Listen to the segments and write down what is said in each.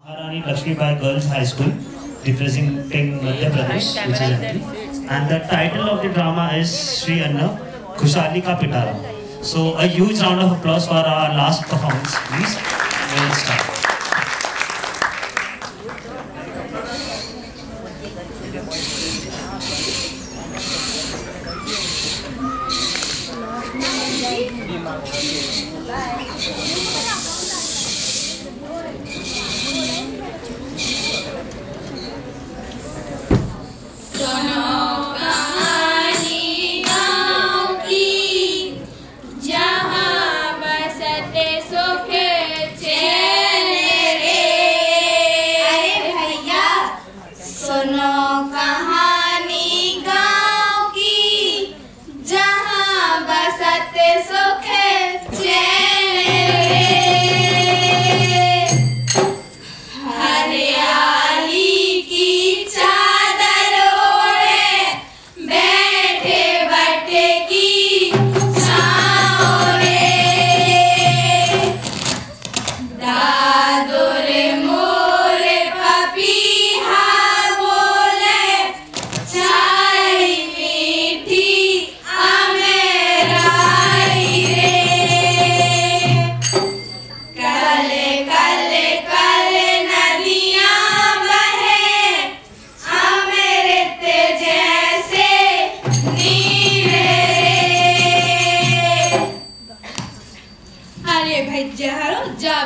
Maharani Lakshmibai Girls High School, representing Madhya Pradesh, which is MP. And the title of the drama is Shri Anna Khushali Ka Pitara. So a huge round of applause for our last performance, please. We'll start.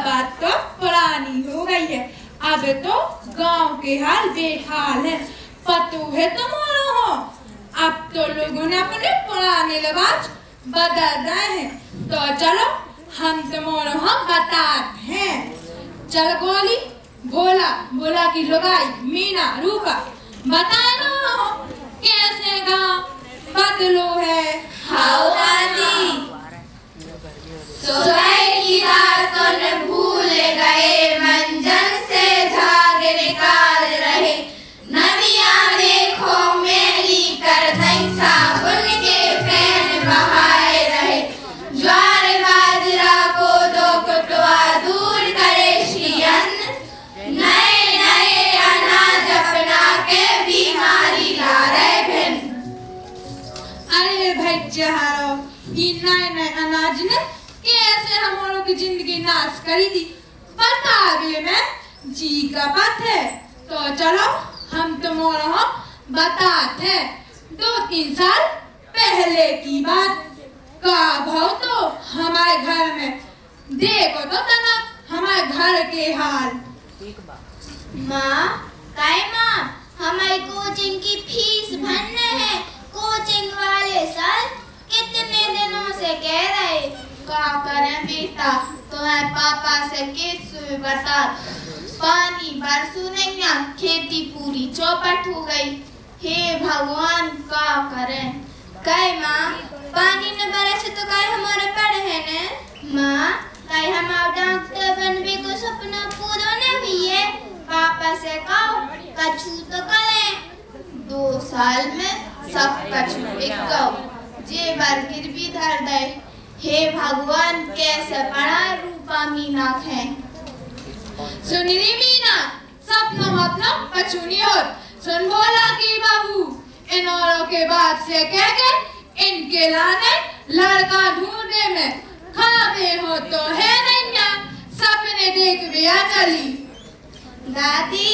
बात तो पुरानी हो गई है, अब तो गांव के हाल बेहाल है। पतो है तुम्हारा हो, अब तो लोगों ने अपने पुराने लिबास बदल रहे हैं। तो चलो हम तुम्हारा हम बताते हैं। चल गोली भोला भोला की लुगाई मीना रूपा बताए ना कैसे गाँव बदलो है। सुबह की रातों ने भूल गए, मंजन से झाग निकाल रहे। नदियाँ देखो मेली कर दई, साबुन के फैन बहाए रहे। ज्वार बाजरा को दो कुटवा दूर करे श्रियन, नए नए अनाज अपना के बीमारी ला रहे भिन। अरे भाई जहारो ये नए नए अनाज ने कैसे हमारों की जिंदगी नाश करी थी, बता भी मैं जी का बात है। तो चलो हम तुम्हारा बताते हैं। 2-3 साल पहले की बात का भाव तो हमारे घर में देखो तो तना हमारे घर के हाल। माँ हमारी कोचिंग की फीस भरने हैं। कोचिंग वाले सर कितने दिनों से कह रहे, क्या करें बेटा, तुम्हारे पापा से कैसे बता। पानी बरसू नहीं, खेती पूरी चौपट हो गई। हे भगवान क्या करें। कहे माँ पानी न बरसे तो कहे हमारे पढ़े है ने। माँ कहे हमारा डॉक्टर बनने को सपना पूरा नहीं हुई है। पापा से कहो कछु तो करें। 2 साल में सब कछु एक जे बार गिरवी धर दे। हे भगवान कैसे पढ़ा रूपा मीना है। सुनी मीना सपना मतलब पछुनी और सुन भोला की बाबू इन औरों के बाद से कह के इनके लाने लड़का ढूंढने में खाते हो तो है नहीं, सपने देख बिया चली। दादी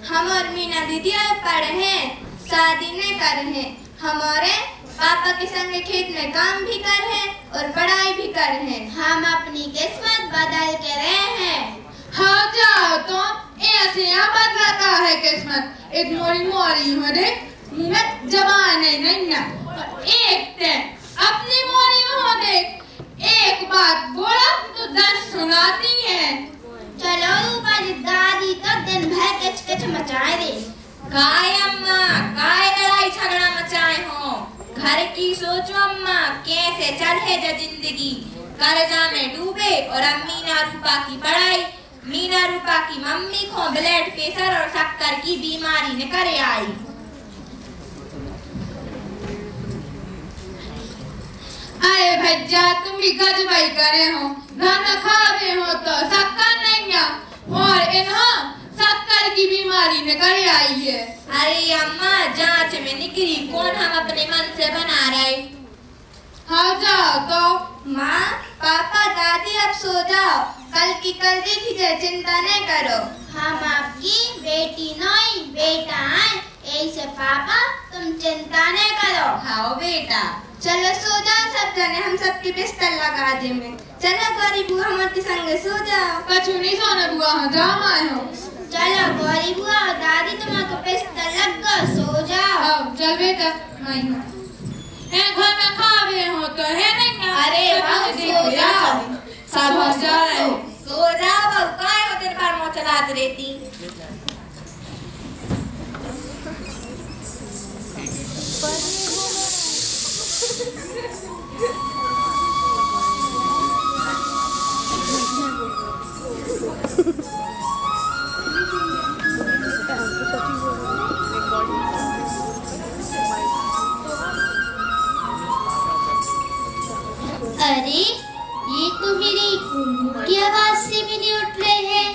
हम और मीना दीदी पढ़े हैं, शादी नहीं करे हैं। हमारे पापा के संग खेत में काम भी कर हैं और पढ़ाई भी कर हैं। हम अपनी किस्मत बदल के रहे हैं। हाँ जाओ तो ऐसे यहाँ बदलता है किस्मत। एक मोरी हो रे मुँह में जबान नहीं ना। एक ते अपनी मोरी हो देख, एक बात बोला तो 10 सुनाती है। चलो रूपा जी दादी तो दिन भर किच मचाए दे। काय अम्मा काय लड़ाई झगड़ा मचाए हो, घर की सोचो अम्मा कैसे चले जा जिंदगी। कर्जा में डूबे और अब मीना रूपा की पढ़ाई। मीना रूपा की मम्मी को ब्लड प्रेशर और शक्कर की बीमारी ने करे आई। अरे भैया तुम भी गजबाई करे हो, धन खावे हो तो शक्कर नहीं और इन्हा शक्कर की बीमारी निकल आई है। अरे अम्मा जांच में निकली, कौन हम अपने मन से बना रहे। हाँ जाओ तो। माँ पापा दादी अब सो जाओ, कल की कल देखिए, चिंता नहीं करो। हम आपकी बेटी नहीं बेटा हैं, ऐसे पापा तुम चिंता नहीं करो। हाँ बेटा चलो सो जाओ सब जने, हम सबकी बिस्तर लगा देंगे। चलो गौरी बुआ हमारे संग सो जाओ। कछु नहीं सोना बुआ, हाँ जाओ आए हो। चलो गौरी बुआ और दादी तुम्हारे बिस्तर लग गो, सो जाओ। अब चल बेटा आई हूँ। घर में खावे हो तो है नहीं ना। अरे वाह, सो जाओ। सब हो जाए। सो जाओ बहू, काय हो दिन भर मोह चलात रहती। अरे ये तो मेरी गुनगुन की आवाज से भी नहीं उठ रहे हैं।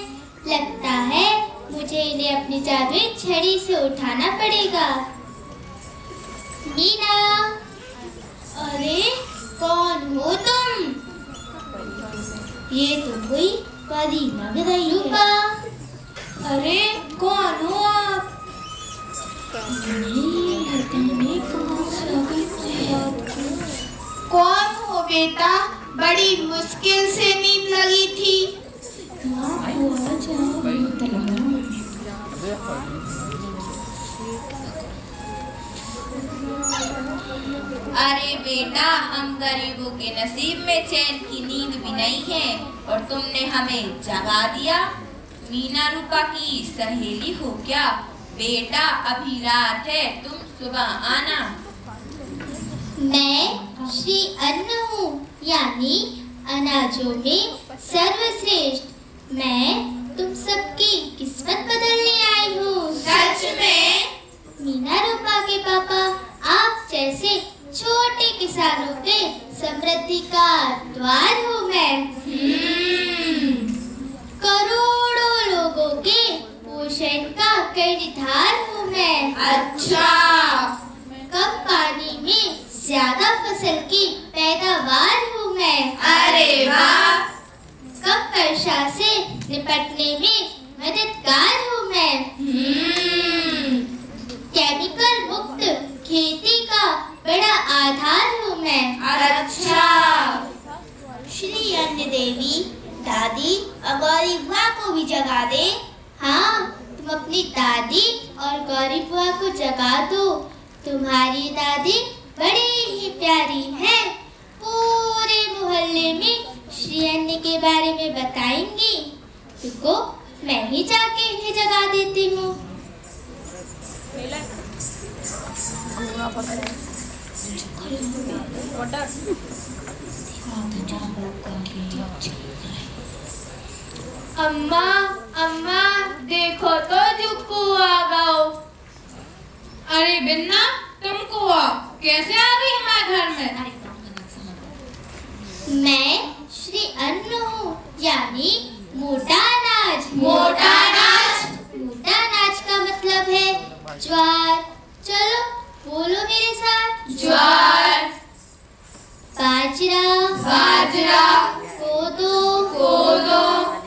लगता है मुझे इन्हें अपनी जादुई छड़ी से उठाना पड़ेगा। मीना, अरे कौन हो तुम? ये तो कोई परी लग रही है। अरे कौन हो आप? कौन हो बेटा? बड़ी मुश्किल से नींद लगी थी। अरे बेटा, हम गरीबों के नसीब में चैन की नींद भी नहीं है और तुमने हमें जगा दिया। मीना रूपा की सहेली हो क्या? बेटा अभी रात है, तुम सुबह आना। मैं श्री अन्न हूँ, यानी अनाजों में सर्वश्रेष्ठ। मैं तुम सबकी किस्मत बदलने आई हूँ। सच में? मीना रूपा के पापा आप जैसे छोटे किसानों के समृद्धि का द्वार हूँ मैं। करोड़ों लोगों के पोषण का कर्णधार हूँ मैं। अच्छा। कम पानी में ज्यादा फसल की पैदावार हूँ मैं। अरे वाह। कम वर्षा से निपटने में मददगार हूँ मैं। केमिकल मुक्त खेती का बड़ा आधार हूँ मैं। अच्छा। श्री अन्न देवी, दादी और गौरी बुआ को भी जगा दे। हाँ, तुम अपनी दादी और गौरी बुआ को जगा दो। तुम्हारी दादी बड़ी ही प्यारी है, पूरे मोहल्ले में श्री अन्न के बारे में बताएंगी। तुमको मैं ही जाके इन्हें जगा देती हूँ। अम्मा अम्मा देखो तो जुक्कू आ गओ। अरे बिन्ना, तुमको कैसे आ गई हमारे घर में? मैं श्री अन्न हूँ, यानी मोटा अनाज। मोटा अनाज? मोटा अनाज का मतलब है ज्वार। चलो बोलो मेरे साथ। ज्वार, बाजरा, बाजरा, कोदो, कोदो,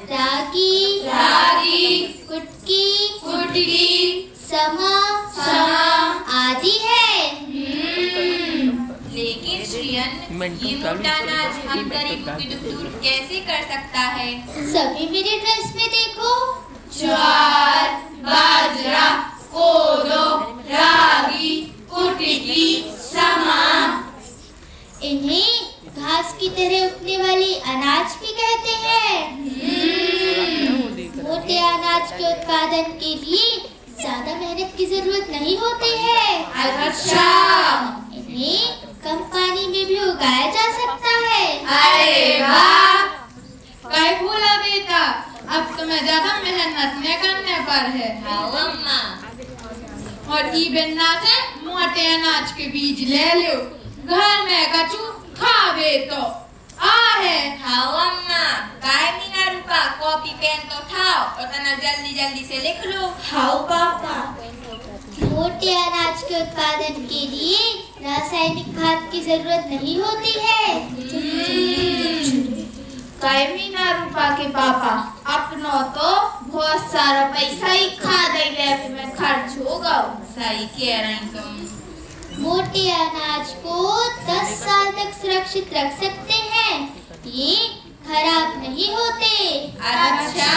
रागी, रागी, कुटकी, कुटकी, समा, समा आदि है। लेकिन श्री अन्न, ये मोटा अनाज हम गरीबों की दुख दूर कैसे कर सकता है? सभी मेरे ड्रेस में देखो। ज्वार, बाजरा, कोदो, रागी, कुटकी, समा। इन्हें घास की तरह उगने वाली अनाज भी कहते हैं। मोटे अनाज के उत्पादन के लिए ज्यादा मेहनत की जरूरत नहीं होती है। अच्छा। इन्हें कम पानी में भी उगाया जा सकता है। अरे वाह। काय भूला बेटा, अब तुम्हें ज्यादा मेहनत न करने पर है। हाँ अम्मा। और ई बिन्ना से मोटे अनाज के बीज ले लो, घर में कछु खावे तो आ है। हाँ अम्मा। काय मीना रूपा, कॉपी कॉपी पेन तो उठाओ और तना जल्दी जल्दी से लिख लो। हाँ पापा। मोटे अनाज के उत्पादन के लिए रासायनिक खाद की जरूरत नहीं होती है। कायमीना रूपा के पापा, अपनो तो बहुत सारा पैसा ही खाद में खर्च होगा। सही कह रही तुम। मोटे अनाज को 10 साल तक सुरक्षित रख सकते हैं, ये खराब नहीं होते। अच्छा।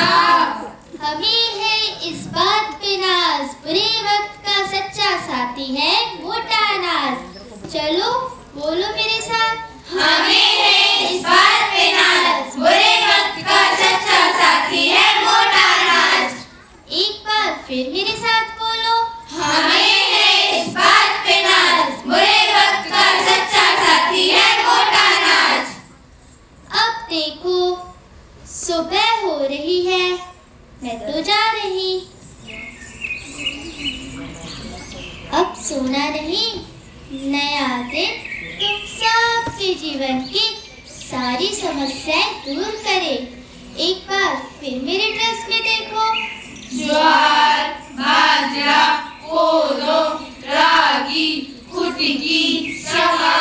हमें है इस बात पे नाज, बुरे वक्त का सच्चा साथी है मोटा अनाज। चलो बोलो मेरे साथ। हमें है इस बात पे नाज, बुरे वक्त का सच्चा साथी है मोटा अनाज। एक बार फिर मेरे साथ बोलो। हमें है इस बात पे नाज, बुरे वक्त का सच्चा साथी है मोटा अनाज। अब देखो सुबह हो रही है, मैं तो जा रही। अब सोना नहीं, नया दिन तुम सबके जीवन की सारी समस्याएं दूर करे। एक बार फिर मेरे ड्रेस में देखो। ज्वार, बाजरा, कोदो, रागी, कुटकी, चना।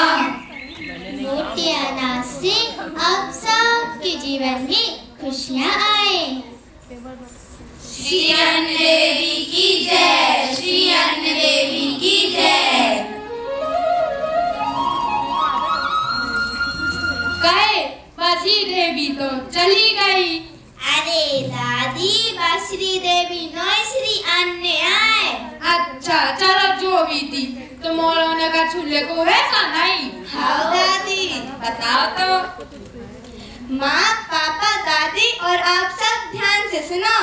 मोटे अनाज से आप सबके जीवन में खुशियाँ आए। श्री अन्न देवी की जय, श्री अन्न देवी की जय। कहे बसी देवी तो चली गई। अरे दादी, बसरी देवी नई श्री अन्न आए। अच्छा चलो जो भी थी, तो मोरोने का छुले को है का नहीं? हाँ दादी। बताओ तो। माँ, पापा, दादी और आप सब ध्यान से सुनो।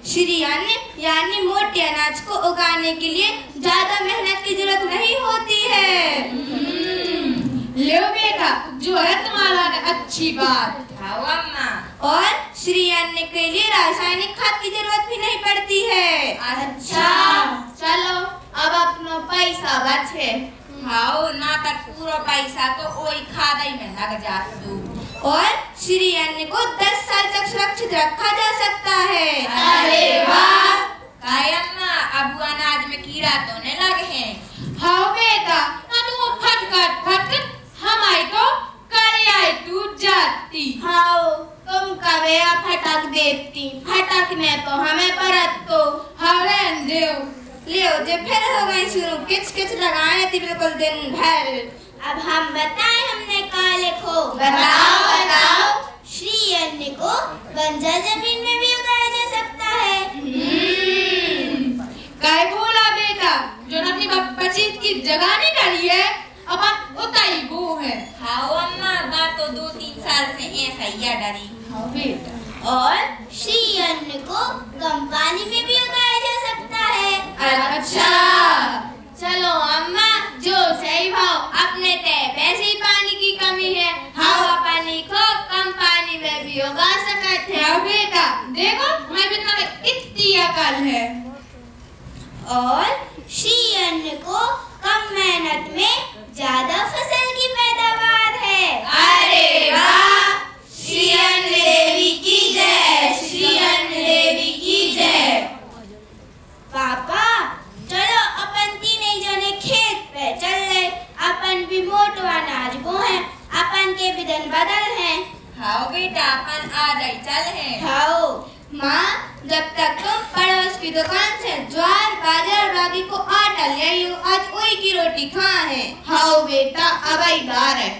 श्री अन्न यानी मोटे अनाज को उगाने के लिए ज्यादा मेहनत की जरूरत नहीं होती है। ले बेटा, जो है तुम्हारा ने अच्छी बात। हाँ अम्मा। और श्री अन्न के लिए रासायनिक खाद की जरूरत भी नहीं पड़ती है। अच्छा। चलो अब अपनो पैसा बचे। हाँ ना तक पूरा पैसा तो वही खादाई में लग जाता। और श्री अन्न को 10 साल तक सुरक्षित रखा जा सकता है। अरे वाह। काय अम्मा, अब अनाज में कीड़ा तो नहीं लगे हैं? हाँ बेटा, ना तुम फटकट हमारी तो करियाई टूट जाती। हाँ, तुम कभी फटक देती, फटकने तो हमें परत तो। हरे देव लियो जे फिर हो गई शुरू, किच किच लगाए थी बिल्कुल दिन भर। अब हम बताएं हमने कहा लिखो। बताओ बताओ। श्री अन्न को बंजर जमीन में भी उगाया जा सकता है। काय बोला बेटा, जो ने अपनी बचीत की जगह नहीं डाली है, अपन उताई वो है। हाँ अम्मा, बात तो 2-3 साल से ऐसा ही डरी। हाँ बेटा। और श्री अन्न को कम पानी में भी उगाया जा सकता है। अच्छा। चलो अम्मा, जो सही भाव अपने तय वैसे ही पानी की कमी है। हवा पानी को कम पानी में भी उगा सकते हैं। हाँ बेटा, देखो मैं भी तुम्हें इतनी अकल है। और श्री अन्न को कम मेहनत में ज्यादा फसल की पैदावार है। अरे वाह। श्री अन्न देवी की जय, श्री अन्न देवी की जय। पापा चलो अपन तीनों जने खेत पे चल ले। अपन भी मोटो अनाज बो है, अपन के भी दिन बदल हैं। हाँ बेटा, अपन आ जाए चल है। खाओ। माँ, जब तक तुम पड़ोस की दुकान से ज्वार, बाजरा, रागी को आटा ले आई हो, आज वही की रोटी खा है। हाँ बेटा, अब आई बार है।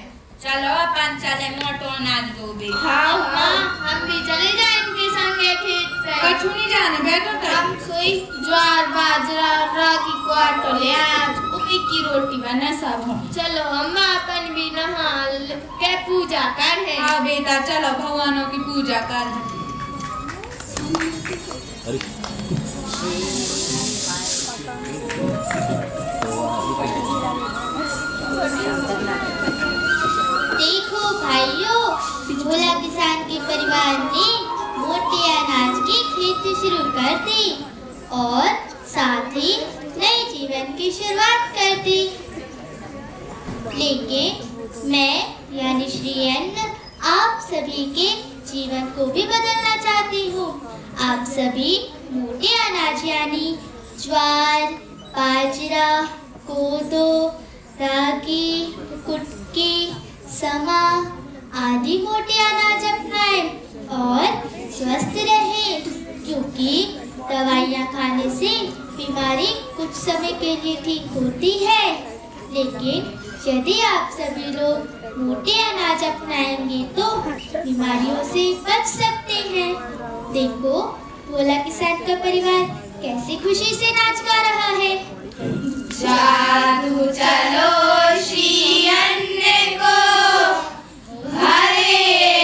चलो अपन चले मोटो अनाज डूबे। हाँ माँ, हम भी चले जाए इनके संगे खेत पे। कछु नहीं जाने बेटा, हम सोई ज्वार, बाजरा, रागी को आटा ले आए, आज उसी की रोटी बने सब। चलो अम्मा, अपन भी नहा के पूजा कर है। हाँ बेटा, चलो भगवानों की पूजा कर। देखो भाइयों, भोला किसान के परिवार ने मोटे अनाज की खेती शुरू कर दी और साथ ही नए जीवन की शुरुआत कर दी। लेकिन मैं यानी श्री अन्न आप सभी के जीवन को भी बदलना चाहती हूँ। आप सभी मोटे अनाज यानी ज्वार, बाजरा, कोदो, रागी, कुटकी, समा आदि मोटे अनाज अपनाएं और स्वस्थ रहें, क्योंकि दवाइयाँ खाने से बीमारी कुछ समय के लिए ठीक होती है, लेकिन यदि आप सभी लोग मोटे अनाज अपनाएंगे तो बीमारियों से बच सकते हैं। देखो भोला किसान का परिवार कैसे खुशी से नाच गा रहा है। जादू चलो श्री अन्न को भरे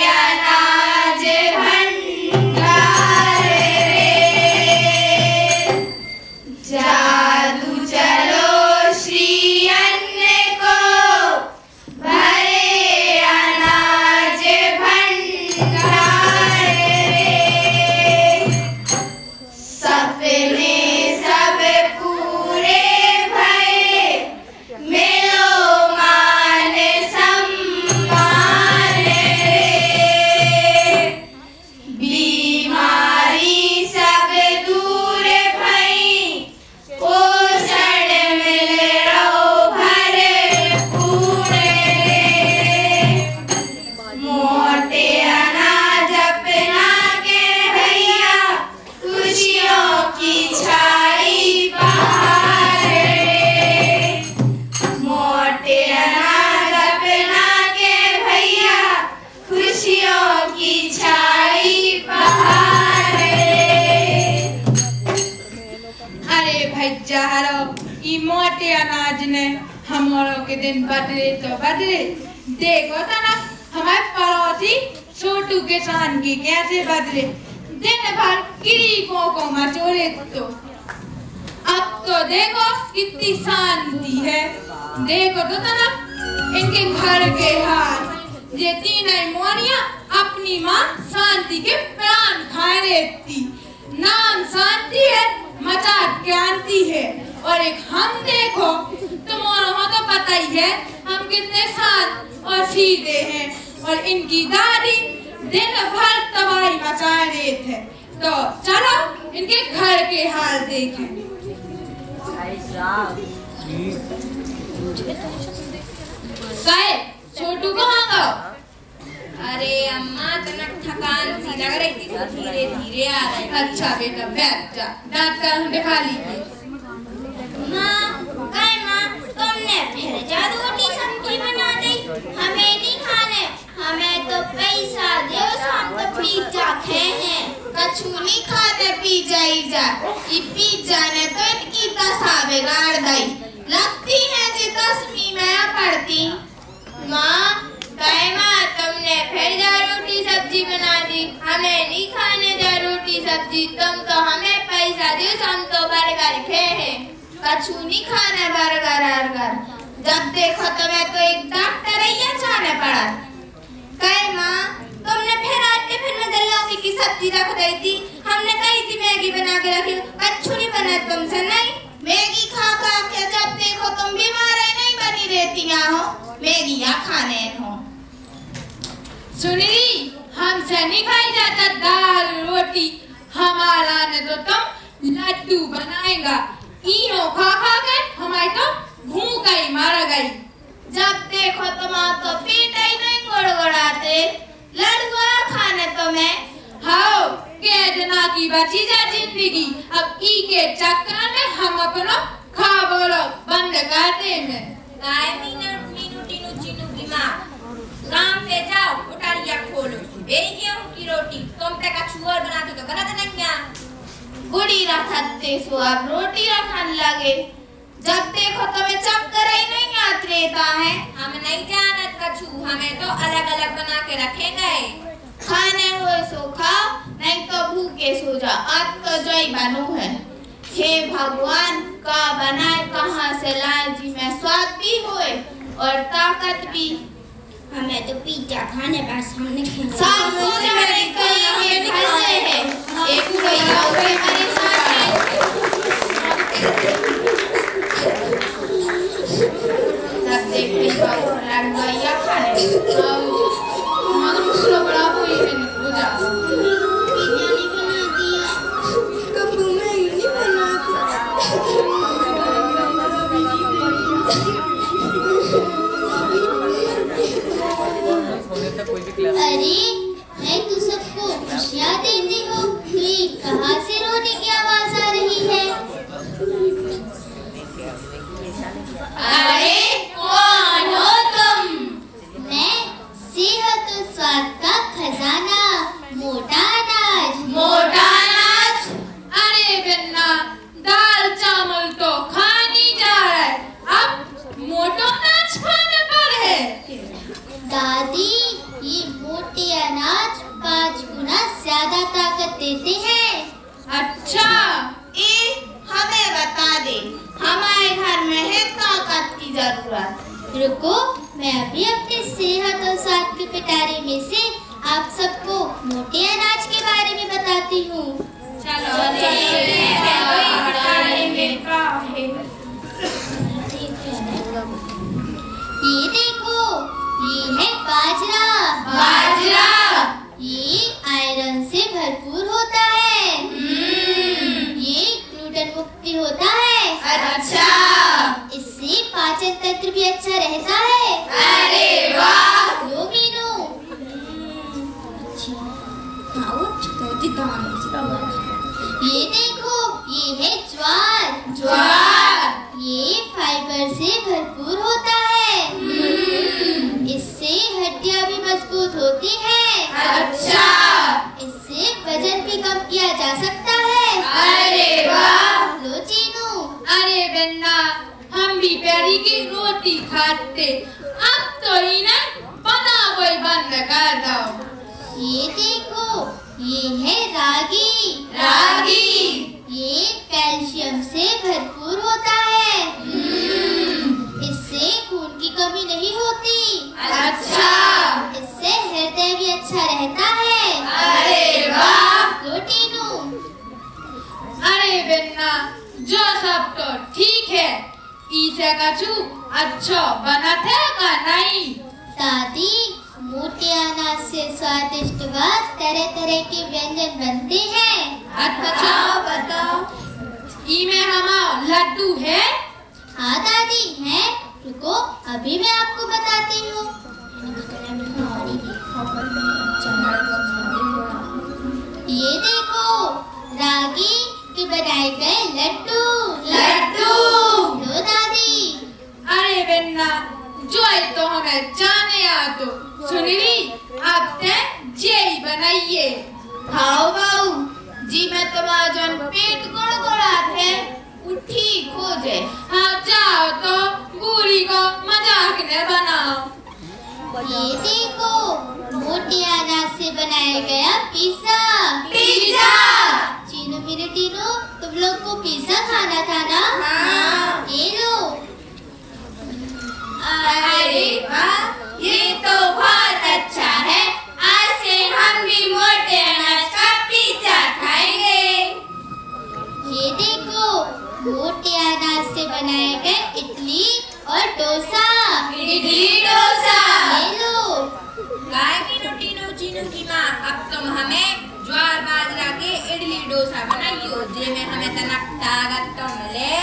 अनाज भंडार रे। जादू चलो श्री अन्न को भरे अनाज भंडार रे। सपने सब पूरे भये, मिलो मान सम्मान रे। बीमारी सब दूर भई, पोषण मिल रहो भरपूर रे। मोटे अनाज अपना के भैया, खुशियों की छाई बहार रे। मोटे अनाज अपना के भैया, खुशियों की छाई बहार रे। अरे भैया ई मोटे अनाज ने हमारों के दिन बदले तो बदले। देखो तो ना हमारे पड़ोसी छोटू किसान की कैसे बदले, दिन भर गरीबों को मचोरे। तो अब तो देखो कितनी शांति है। देखो तो ना इनके घर के हाल, ये तीनों मोरियां अपनी माँ शांति के प्राण खाए रहती। नाम शांति है, मचा क्रांति है। और एक हम देखो, तुम्हारा तो पता ही है हम कितने शांत और सीधे हैं, और इनकी दादी दिन भर तबाही मचाए रहे थे। तो चलो इनके घर के हाल देखें। छोटू कहाँ गया? अरे अम्मा तनक थकान सी लग रही थी तो धीरे धीरे आ रही। अच्छा बेटा बैठ जा, दांत का दिखा लीजिए। माँ, तुमने फिर जादू वाली सब्जी बना दी। हमें नहीं खाने, हमें तो पैसा दो, हम तो पिज्जा खाए हैं। कछु नहीं खाते पिज्जा ईजा। ये पिज्जा ने तो इनकी दशा बिगाड़ दी। लगती है जी 10वीं में पढ़ती। माँ, तुमने फिर जा रोटी सब्जी बना दी। हमें नहीं खाने जा रोटी सब्जी, तुम तो हमें पैसा दो, हम तो बर्गर खाए हैं। कछु नहीं खाने बर्गर अर्गर। जब देखो तुम्हें तो एक डॉक्टर ही जाने पड़ा। कहे माँ, तुमने फिर आज टिफिन में दल्लौकी की सब्जी रख दी थी। हमने कही थी मैगी बना के रखी, कछु नहीं बना तुमसे। नहीं, मैगी खा खा के जब देखो तुम बीमार ही नहीं बनी रहती हो। मैगी या खाने हो। सुनी, हमसे नहीं खाई जाता दाल रोटी। हमारा ने तो तुम लड्डू बनाएगा। इनो खा खा के हमारी तो भूख ही मारा गई। जब देखो तुम्हारा तो पेट ही नहीं गड़गड़ाते। लड़ुआ खाने तुम्हें। हाँ, के जना की बची जा जिंदगी। अब ई के चक्कर में हम अपना खा बोलो बंद कर देंगे। काम पे जाओ, उटारिया खोलो, बेरी गेहूं की रोटी। तुम पे का छुअर बनाती तो गलत नहीं क्या? गुड़ी रखते सो अब रोटी रखने लगे। जब देखो तुम्हें चक्कर ही नहीं आत रहता है। हम नहीं जानत कछु, हमें तो अलग अलग बना के रखे गए। खाने हो सो खाओ, नहीं तो भूखे सो जाओ। आज तो जोई बनू है। हे भगवान, का बनाए कहाँ से लाए जी में स्वाद भी होए और ताकत भी। हमें तो पिज्जा खाने बस हमने सब कुछ मेरे कहीं में ढलते हैं। एक भैया ऊपर मेरे साथ है। तब देखते हो लड़ गया खाने। मगर मुझे बड़ा कोई है नहीं बुझा। मैं तो सबको खुशियाँ देती हूँ, तो ये कहाँ से रोने की आवाज आ रही है? अरे कौन हो तुम? मैं सेहत और स्वाद का खजाना, मोटा अनाज। मोटा अनाज? अरे बिन्ना, दाल चावल तो खा नहीं जा रहा है, अब मोटा अनाज खाने पर है। दादी, ये मोटे अनाज 5 गुना ज्यादा ताकत देते हैं। अच्छा, हमें बता दे, हमारे घर में है ताकत की जरूरत। रुको, मैं अभी अपने सेहत और स्वाद के पिटारे में से आप सबको मोटे अनाज के बारे में बताती हूँ। चलो ये देखो, ये है बाजरा। बाजरा? ये आयरन से भरपूर होता है। ये ग्लूटेन मुक्त होता है। अच्छा, इससे पाचन तंत्र भी अच्छा रहता है। अरे वाह। लो मीनू। ये देखो, ये है ज्वार। ज्वार? ये फाइबर से भरपूर होता है। इससे हड्डियां भी मजबूत होती हैं। अच्छा, इससे वजन भी कम किया जा सकता है। अरे वाह। लो चीनू। अरे बिन्ना, हम भी पैरी की रोटी खाते, अब तो इन्हें बना कोई बंद कर दो। ये देखो, ये है रागी। रागी? ये कैल्शियम से भरपूर होता है। इससे खून की कमी नहीं होती। अच्छा, इससे हृदय भी अच्छा रहता है। अरे वाह। लो टीनू। अरे बिन्ना, जो सब तो ठीक है, इसे कछु अच्छा बना थे का नहीं? दादी, मोटे अनाज से स्वादिष्ट व तरह तरह के व्यंजन बनते हैं। अच्छा बताओ, इमे हमारा लड्डू है? हाँ दादी है। रुको, अभी मैं आपको बताती हूँ। ये देखो, रागी के बनाए गए लड्डू। लड्डू? लो दादी। अरे बिन्ना, जो तो हमें जाने आ तो सुनली, अब ते जेई बनाइए। हाँ बाऊ जी, मैं तुम्हारा जन पेट गड़गड़ात है, उठी खोजे। हाँ जाओ तो पूरी को मजाक न बनाओ। ये देखो, मोटे अनाज से बनाया गया पिज्जा। पिज्जा? चीनू मेरे टीनू, तुम लोग को पिज्जा खाना था ना? हाँ। ये लो। अरे वाह, ये तो बहुत अच्छा है। आज से हम भी मोटे अनाज का पिज्जा खाएंगे। ये देखो, मोटे अनाज से बनाए गए इडली और डोसा। इडली डोसा? ये लो। गाय मीनू टीनू चीनू की माँ, अब तुम हमें ज्वार बाजरा के इडली डोसा बनाइयो, जेमे हमें तनक ताकत तो मिले।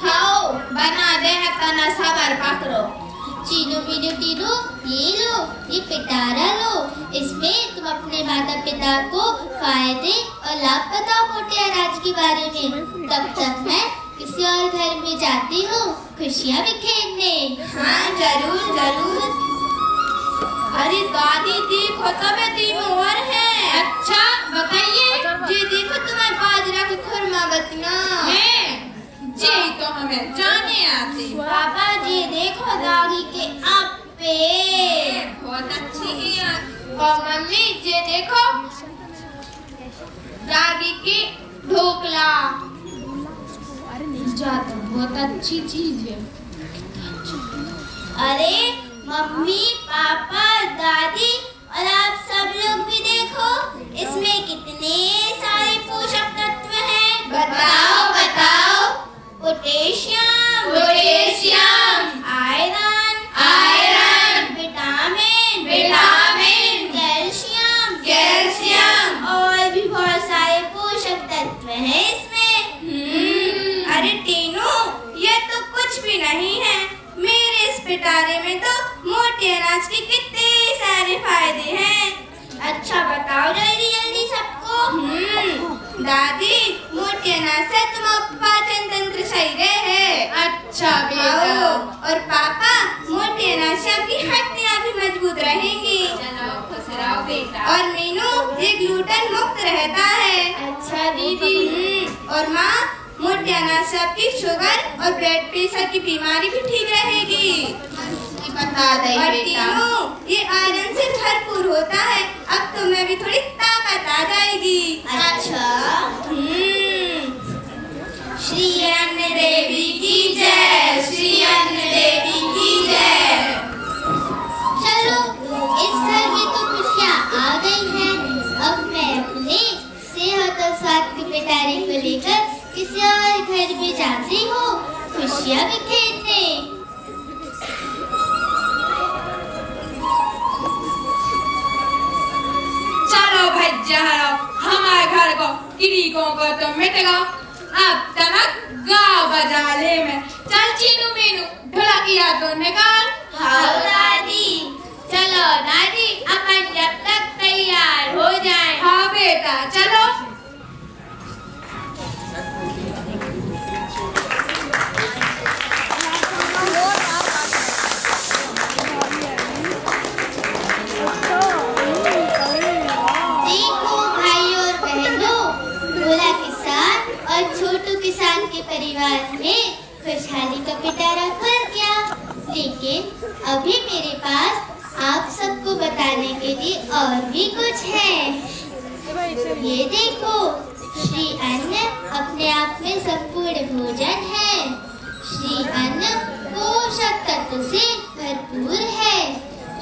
हाँ बना दे है तना सबर पकड़ो। चीनू मीनू टीनू, ये लो, ये पिटारा लो। इसमें तुम अपने माता पिता को फायदे और लाभ बताओ मोटे अनाज के बारे में। तब तक मैं किसी और घर में जाती हूँ खुशियाँ बिखेरने। हाँ जरूर जरूर। अरे दादी देखो, तबे तीमोर है। अच्छा बताइए। जी देखो, तुम्हें बाजरा की खुरमा बतिया है जेई तो हमें जाने आती। पापा जी देखो, दादी के अप्पे बहुत अच्छी है। और मम्मी जी देखो, दादी की ढोकला। बहुत अच्छी चीज है। अरे मम्मी, पापा, दादी और आप सब लोग भी देखो, इसमें कितने सारे पोषक तत्व हैं। बताओ बताओ। Potassium, potassium, iron, iron, vitamin, vitamin, calcium, calcium और भी बहुत सारे पोषक तत्व हैं इसमें। अरे टीनू, ये तो कुछ भी नहीं है। मेरे इस पिटारे में तो मोटे अनाज के कितने सारे फायदे हैं। अच्छा बता दादी मोटे अनाज से तुम्हारा पाचन तंत्र सही रहे। अच्छा बेटा। और पापा मोटे अनाज से आपकी हड्डियां भी मजबूत रहेंगी। चलो खुश रहो बेटा। और मीनू ये ग्लूटेन मुक्त रहता है। अच्छा दीदी। और माँ मोटे अनाज से आपकी शुगर और ब्लड प्रेशर की बीमारी भी ठीक रहेगी। बता दे और बेटा। तीनों ये आयरन से भरपूर होता है। अब तुम्हें भी थोड़ी ताकत आ जाएगी। अच्छा। श्री अन्न देवी की जय, श्री अन्न देवी की जय। चलो इस घर में तो खुशियाँ आ गई हैं। अब मैं अपने सेहत और स्वास्थ्य के पिटारे को लेकर किसी और घर में जाती हूँ खुशियाँ बिखेरने। चलो भैया हमारे घर को किरीकों को तो मिट गो। अब तक गाँव बजाले में चल चीनू मीनू ढोलकिया तो निकाल। हाँ दादी। चलो दादी अपन जब तक तैयार हो जाएं। हाँ बेटा चलो। छोटू किसान के परिवार में खुशहाली का पिटारा खुल गया। लेकिन अभी मेरे पास आप सबको बताने के लिए और भी कुछ है। ये देखो, श्री अन्न अपने आप में संपूर्ण भोजन है। श्री अन्न पोषक तत्व से भरपूर है।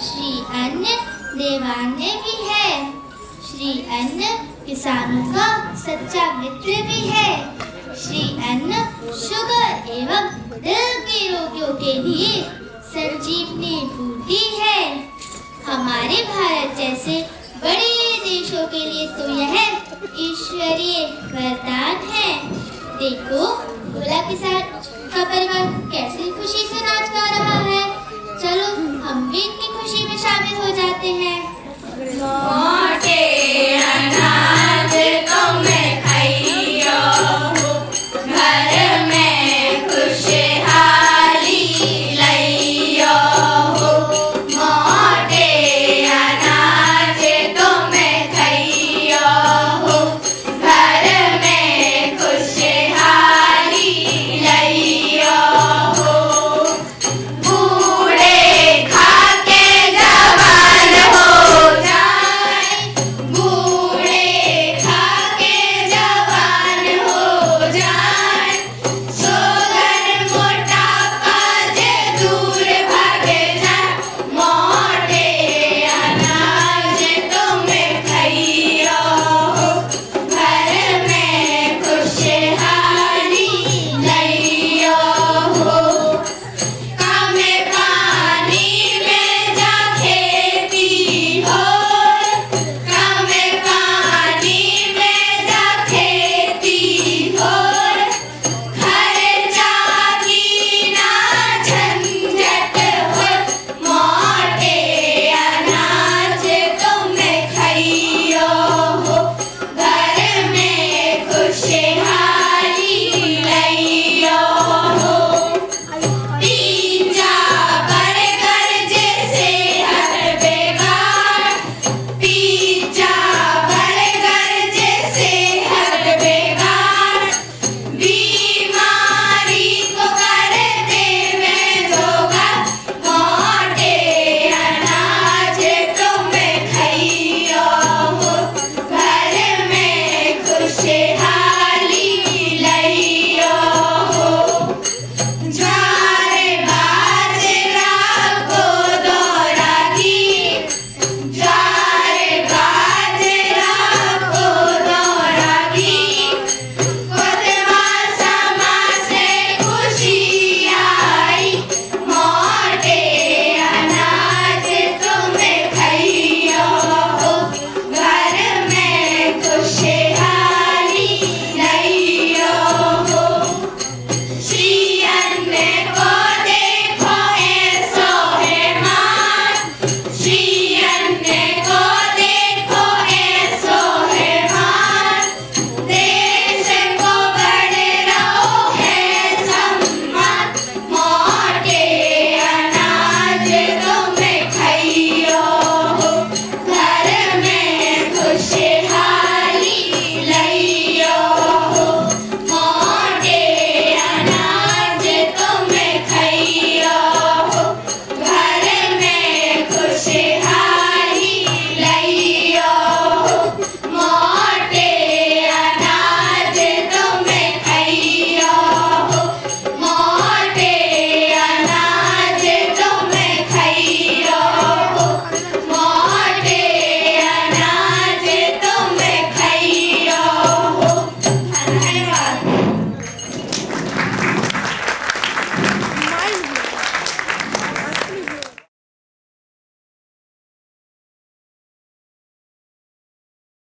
श्री अन्न देवान्य भी है। श्री अन्न किसानों का सच्चा मित्र भी है। श्री अन्न शुगर एवं दिल के रोगियों के लिए संजीवनी बूटी है। हमारे भारत जैसे बड़े देशों के लिए तो यह ईश्वरीय वरदान है। देखो भोला किसान का परिवार कैसे खुशी से नाच गा रहा है। चलो हम भी इनकी खुशी में शामिल हो जाते हैं। मोटे